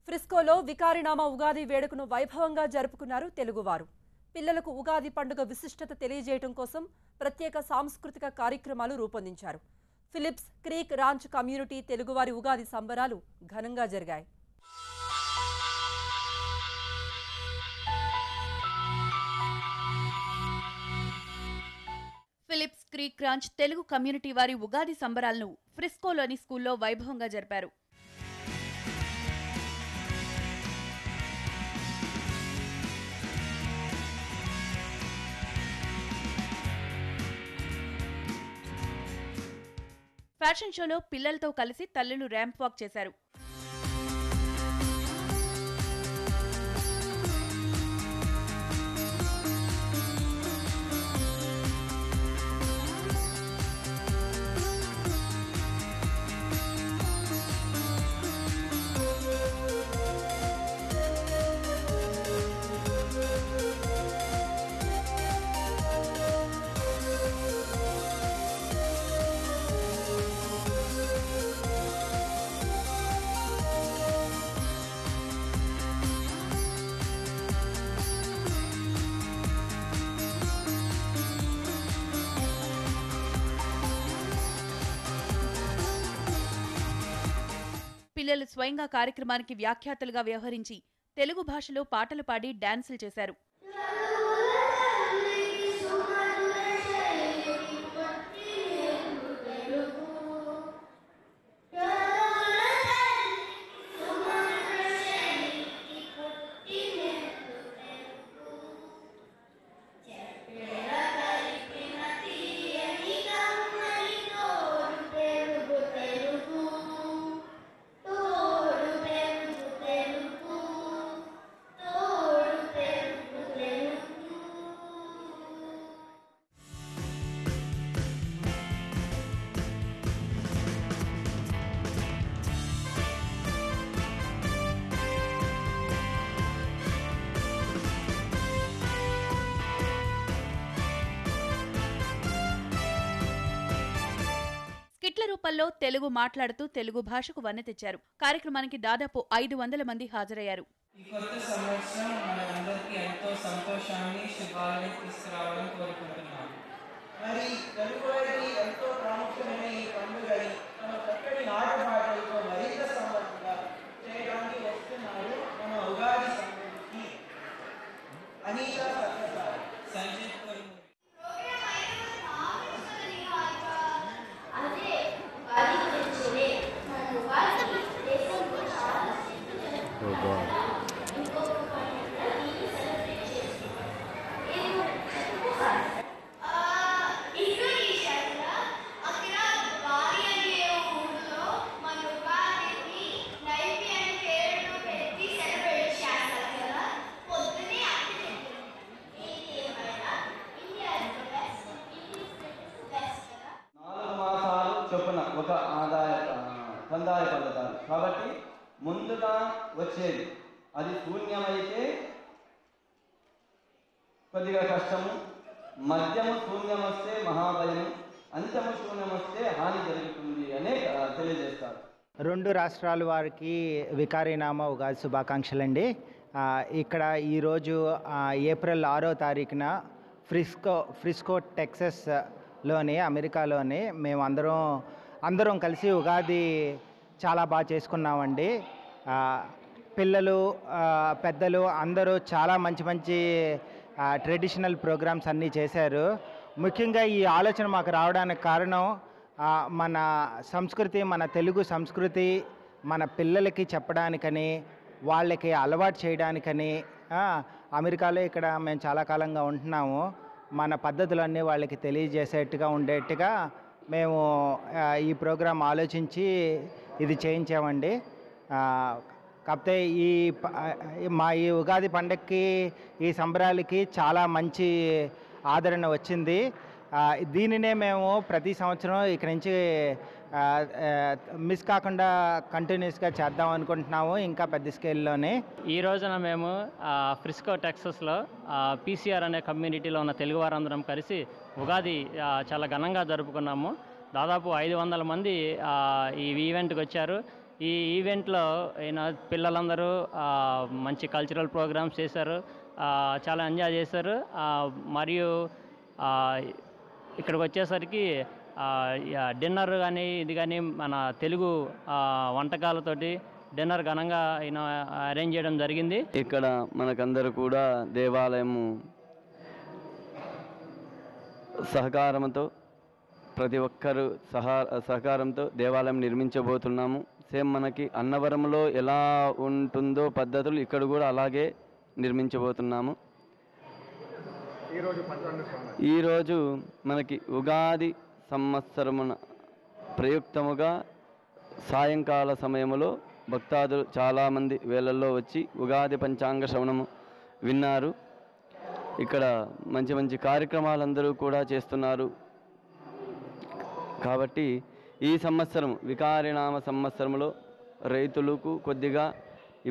ఫ్రిస్కోలో వికారినామా ఉగాది వేడుకను వైభవంగా జరుపుకున్నారు తెలుగువారు. పిల్లలకు ఉగాది పండుగ విశిష్టత తెలియజేయడం కోసం ప్రత్యేక సాంస్కృతిక కార్యక్రమాలు రూపొందించారు. ఫిలిప్స్ క్రీక్ రాంచ్ కమ్యూనిటీ తెలుగువారి ఉగాది సంబరాలు ఘనంగా జరిగాయి. Phillips Creek Ranch Telugu community వారి ఉగాది సంబరాలను ఫ్రిస్కోలోని స్కూల్లో వైభవంగా జరిపారు. ఫ్యాషన్ షోలో పిల్లలతో కలిసి తల్లులు ర్యాంప్ వాక్ చేశారు. పిల్లలు స్వయంగా కార్యక్రమానికి వ్యాఖ్యాతలుగా వ్యవహరించి తెలుగు భాషలో పాటలు పాడి డాన్సులు చేశారు. స్కిట్ల రూపంలో తెలుగు మాట్లాడుతూ తెలుగు భాషకు వన్నె తెచ్చారు. కార్యక్రమానికి దాదాపు 500 మంది హాజరయ్యారు. ఈ కొత్త సంవత్సరం మనందరికీ ఎంతో సంతోషాన్ని, శుభాలని తీసుకురావాలని కోరుకుంటున్నాను. మరి తెలుగువారికి ఎంతో ప్రాముఖ్యమైన ఈ పండుగని తమ చక్కటి నాటపాటలతో మరింత సమర్థంగా చేయడానికి వస్తున్నారు మన ఉగాది సంబంధించి అనీత సత్యసాయి, సంజీత్ కోరి చొప్పున ఒక కందాయ పద్ధతాలు కాబట్టి ముందుగా వచ్చేది అది శూన్యమైతే కొద్దిగా కష్టము, మధ్యము శూన్యం వస్తే మహాభయం, అంత్యము శూన్యం వస్తే హాని జరుగుతుంది అనే తెలియజేస్తారు. రెండు రాష్ట్రాల వారికి వికారినామా ఉగాది శుభాకాంక్షలండి. ఇక్కడ ఈరోజు ఏప్రిల్ 6వ తారీఖున ఫ్రిస్కో టెక్సస్లోని అమెరికాలోని మేము అందరం కలిసి ఉగాది చాలా బాగా చేసుకున్నామండి. పిల్లలు పెద్దలు అందరూ చాలా మంచి ట్రెడిషనల్ ప్రోగ్రామ్స్ అన్నీ చేశారు. ముఖ్యంగా ఈ ఆలోచన మాకు రావడానికి కారణం మన సంస్కృతి, మన తెలుగు సంస్కృతి మన పిల్లలకి చెప్పడానికని, వాళ్ళకి అలవాటు చేయడానికని. అమెరికాలో ఇక్కడ మేము చాలా కాలంగా ఉంటున్నాము. మన పద్ధతులన్నీ వాళ్ళకి తెలియజేసేట్టుగా ఉండేట్టుగా మేము ఈ ప్రోగ్రాం ఆలోచించి ఇది చేయించామండి. కాకపోతే ఈ ఉగాది పండగకి, ఈ సంబరాలకి చాలా మంచి ఆదరణ వచ్చింది. దీనినే మేము ప్రతి సంవత్సరం ఇక్కడి నుంచి మిస్ కాకుండా కంటిన్యూస్గా చేద్దాం అనుకుంటున్నాము, ఇంకా పెద్ద స్కేల్లోనే. ఈ రోజున మేము ఫ్రిస్కో టెక్సస్లో పీసీఆర్ అనే కమ్యూనిటీలో ఉన్న తెలుగు వారందరం కలిసి ఉగాది చాలా ఘనంగా జరుపుకున్నాము. దాదాపు 500 మంది ఈ ఈవెంట్కి వచ్చారు. ఈ ఈవెంట్లో పిల్లలందరూ మంచి కల్చరల్ ప్రోగ్రామ్స్ చేశారు, చాలా ఎంజాయ్ చేశారు. మరియు ఇక్కడికి వచ్చేసరికి డిన్నర్ కానీ ఇది కానీ మన తెలుగు వంటకాలతోటి డిన్నర్ ఘనంగా అరేంజ్ చేయడం జరిగింది. ఇక్కడ మనకందరూ కూడా దేవాలయము సహకారంతో ప్రతి ఒక్కరు సహకారంతో దేవాలయం నిర్మించబోతున్నాము. సేమ్ మనకి అన్నవరంలో ఎలా ఉంటుందో పద్ధతులు ఇక్కడ కూడా అలాగే నిర్మించబోతున్నాము. ఈరోజు మనకి ఉగాది సంవత్సరమున ప్రయుక్తముగా సాయంకాల సమయంలో భక్తాదులు చాలామంది వేళల్లో వచ్చి ఉగాది పంచాంగ శ్రవణము విన్నారు. ఇక్కడ మంచి మంచి కార్యక్రమాలందరూ కూడా చేస్తున్నారు. కాబట్టి ఈ సంవత్సరం వికారినామ సంవత్సరంలో రైతులకు కొద్దిగా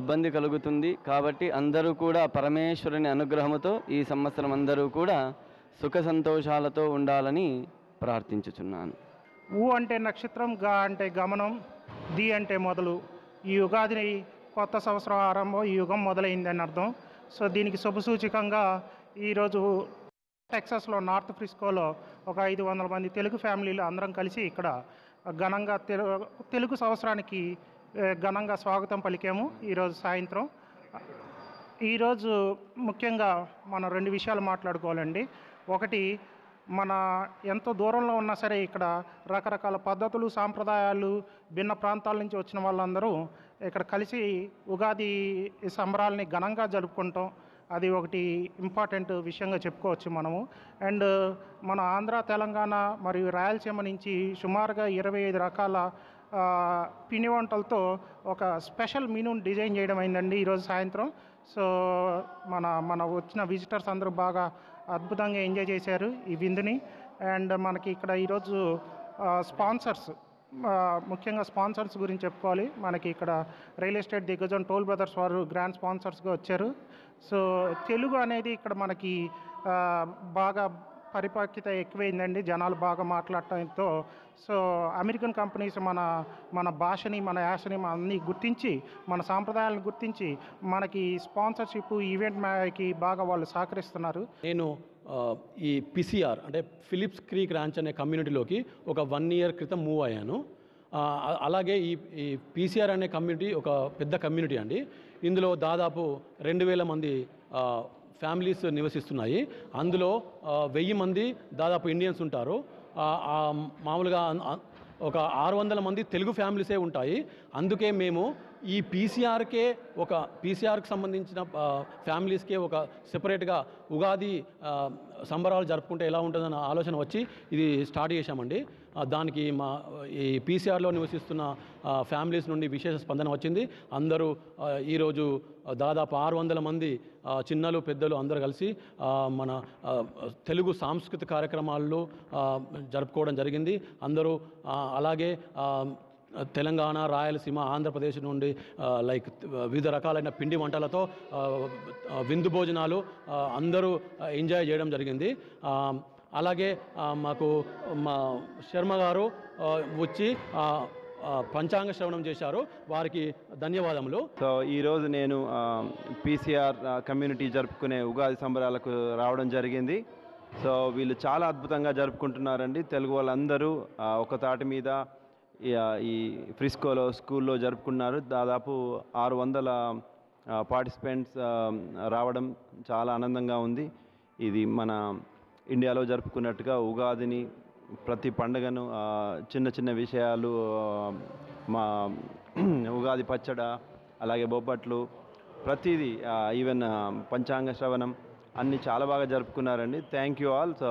ఇబ్బంది కలుగుతుంది. కాబట్టి అందరూ కూడా పరమేశ్వరుని అనుగ్రహముతో ఈ సంవత్సరం అందరూ కూడా సుఖ సంతోషాలతో ఉండాలని ప్రార్థించుచున్నాను. ఊ అంటే నక్షత్రం, గా అంటే గమనం, ది అంటే మొదలు. ఈ ఉగాదిని కొత్త సంవత్సరం ఆరంభం, ఈ యుగం మొదలైందని అర్థం. సో దీనికి శుభసూచకంగా ఈరోజు టెక్సాస్లో నార్త్ ఫ్రిస్కోలో ఒక 500 మంది తెలుగు ఫ్యామిలీలు అందరం కలిసి ఇక్కడ ఘనంగా తెలుగు సంవత్సరానికి ఘనంగా స్వాగతం పలికాము ఈరోజు సాయంత్రం. ఈరోజు ముఖ్యంగా మనం 2 విషయాలు మాట్లాడుకోవాలండి. ఒకటి, మన ఎంతో దూరంలో ఉన్నా సరే ఇక్కడ రకరకాల పద్ధతులు, సాంప్రదాయాలు, భిన్న ప్రాంతాల నుంచి వచ్చిన వాళ్ళందరూ ఇక్కడ కలిసి ఉగాది సంబరాలని ఘనంగా జరుపుకుంటాం. అది ఒకటి ఇంపార్టెంట్ విషయంగా చెప్పుకోవచ్చు మనము. అండ్ మన ఆంధ్ర, తెలంగాణ మరియు రాయలసీమ నుంచి సుమారుగా 25 రకాల పిండి వంటలతో ఒక స్పెషల్ మెనూని డిజైన్ చేయడం అయిందండి ఈరోజు సాయంత్రం. సో మన వచ్చిన విజిటర్స్ అందరూ బాగా అద్భుతంగా ఎంజాయ్ చేశారు ఈ విందుని. అండ్ మనకి ఇక్కడ ఈరోజు స్పాన్సర్స్, ముఖ్యంగా స్పాన్సర్స్ గురించి చెప్పుకోవాలి. మనకి ఇక్కడ రియల్ ఎస్టేట్ దిగ్గజం టోల్ బ్రదర్స్ వారు గ్రాండ్ స్పాన్సర్స్గా వచ్చారు. సో తెలుగు అనేది ఇక్కడ మనకి బాగా పరిపక్వత ఎక్కువైందండి, జనాలు బాగా మాట్లాడటంతో. సో అమెరికన్ కంపెనీస్ మన భాషని, మన యాసని అన్నీ గుర్తించి, మన సాంప్రదాయాలను గుర్తించి మనకి స్పాన్సర్షిప్, ఈవెంట్ కి బాగా వాళ్ళు సహకరిస్తున్నారు. నేను ఈ పిసిఆర్ అంటే ఫిలిప్స్ క్రీక్ ర్యాంచ్ అనే కమ్యూనిటీలోకి ఒక 1 year క్రితం మూవ్ అయ్యాను. అలాగే ఈ పిసిఆర్ అనే కమ్యూనిటీ ఒక పెద్ద కమ్యూనిటీ అండి. ఇందులో దాదాపు 2000 మంది ఫ్యామిలీస్ నివసిస్తున్నాయి. అందులో 1000 మంది దాదాపు ఇండియన్స్ ఉంటారు. మామూలుగా ఒక 600 మంది తెలుగు ఫ్యామిలీసే ఉంటాయి. అందుకే మేము ఈ పీసీఆర్కి సంబంధించిన ఫ్యామిలీస్కే ఒక సెపరేట్గా ఉగాది సంబరాలు జరుపుకుంటే ఎలా ఉంటుందన్న ఆలోచన వచ్చి ఇది స్టార్ట్ చేశామండి. దానికి ఈ పీసీఆర్లో నివసిస్తున్న ఫ్యామిలీస్ నుండి విశేష స్పందన వచ్చింది. అందరూ ఈరోజు దాదాపు 600 మంది చిన్నలు పెద్దలు అందరూ కలిసి మన తెలుగు సాంస్కృతిక కార్యక్రమాల్లో జరుపుకోవడం జరిగింది. అందరూ అలాగే తెలంగాణ, రాయలసీమ, ఆంధ్రప్రదేశ్ నుండి వివిధ రకాలైన పిండి వంటలతో విందు భోజనాలు అందరూ ఎంజాయ్ చేయడం జరిగింది. అలాగే మాకు మా శర్మ గారు వచ్చి పంచాంగ శ్రవణం చేశారు. వారికి ధన్యవాదములు. సో ఈరోజు నేను పీసీఆర్ కమ్యూనిటీ జరుపుకునే ఉగాది సంబరాలకు రావడం జరిగింది. సో వీళ్ళు చాలా అద్భుతంగా జరుపుకుంటున్నారండి. తెలుగు వాళ్ళందరూ ఒక తాటి మీద ఈ ఫ్రిస్కోలో స్కూల్లో జరుపుకున్నారు. దాదాపు 600 పార్టిసిపెంట్స్ రావడం చాలా ఆనందంగా ఉంది. ఇది మన ఇండియాలో జరుపుకున్నట్టుగా ఉగాదిని, ప్రతి పండుగను చిన్న చిన్న విషయాలు, మా ఉగాది పచ్చడ, అలాగే బొబ్బట్లు, ప్రతిదీ ఈవెన్ పంచాంగ శ్రవణం అన్నీ చాలా బాగా జరుపుకున్నారండి. Thank you all. So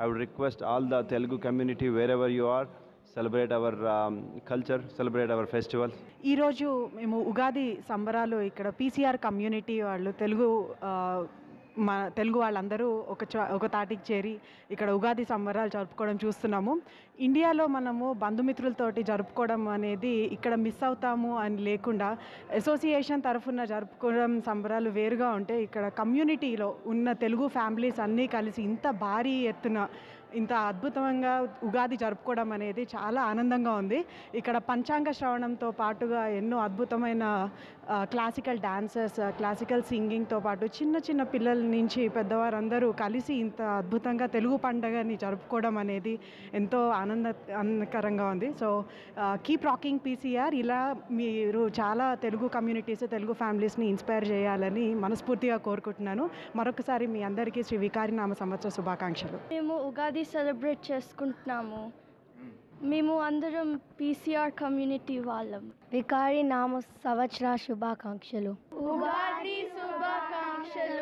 I would request all the Telugu community wherever you are, celebrate our culture, celebrate our festivals. ఈరోజు మేము ఉగాది సంబరాలు ఇక్కడ పీసీఆర్ కమ్యూనిటీ వాళ్ళు తెలుగు వాళ్ళందరూ ఒక తాటికి చేరి ఇక్కడ ఉగాది సంబరాలు జరుపుకోవడం చూస్తున్నాము. ఇండియాలో మనము బంధుమిత్రులతోటి జరుపుకోవడం అనేది ఇక్కడ మిస్ అవుతాము అని లేకుండా అసోసియేషన్ తరఫున జరుపుకోవడం సంబరాలు వేరుగా ఉంటే, ఇక్కడ కమ్యూనిటీలో ఉన్న తెలుగు ఫ్యామిలీస్ అన్నీ కలిసి ఇంత భారీ ఎత్తున ఇంత అద్భుతంగా ఉగాది జరుపుకోవడం అనేది చాలా ఆనందంగా ఉంది. ఇక్కడ పంచాంగ శ్రవణంతో పాటుగా ఎన్నో అద్భుతమైన క్లాసికల్ డాన్సెస్, క్లాసికల్ సింగింగ్తో పాటు చిన్న చిన్న పిల్లల నుంచి పెద్దవారందరూ కలిసి ఇంత అద్భుతంగా తెలుగు పండుగని జరుపుకోవడం అనేది ఎంతో ఆనందకరంగా ఉంది. So keep rocking PCR. ఇలా మీరు చాలా తెలుగు కమ్యూనిటీస్, తెలుగు ఫ్యామిలీస్ని ఇన్స్పైర్ చేయాలని మనస్ఫూర్తిగా కోరుకుంటున్నాను. మరొకసారి మీ అందరికీ శ్రీ వికారినామ సంవత్సర శుభాకాంక్షలు. మేము ఉగాది సెలబ్రేట్ చేసుకుంటున్నాము. మేము అందరం పీసీఆర్ కమ్యూనిటీ వాళ్ళం. వికారి నామ సంవత్సర శుభాకాంక్షలు. ఉగాది శుభాకాంక్షలు.